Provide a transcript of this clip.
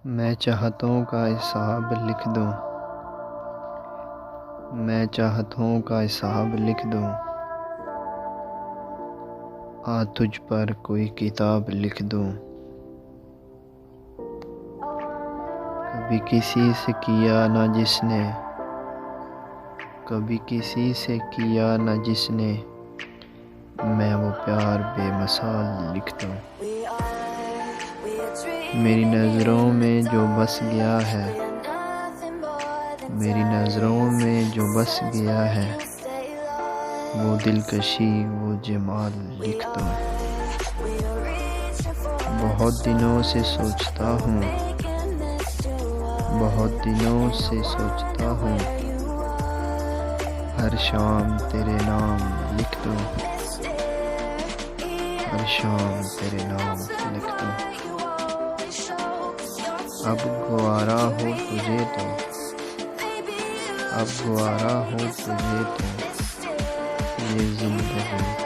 मैं चाहतों का हिसाब लिख दूँ। मैं चाहतों का हिसाब लिख दूँ। आ तुझ पर कोई किताब लिख दूँ। कभी किसी से किया ना जिसने, कभी किसी से किया ना जिसने, मैं वो प्यार बेमिसाल लिख दूँ। मेरी नज़रों में जो बस गया है, मेरी नज़रों में जो बस गया है, वो दिलकशी वो जमाल लिख दूँ। बहुत दिनों से सोचता हूँ, बहुत दिनों से सोचता हूँ, हर शाम तेरे नाम लिख दूँ। हर शाम तेरे नाम लिख दूँ। अब गवारा हो तुझे तो, अब गवारा हो तुझे तो, ये ज़िंदगी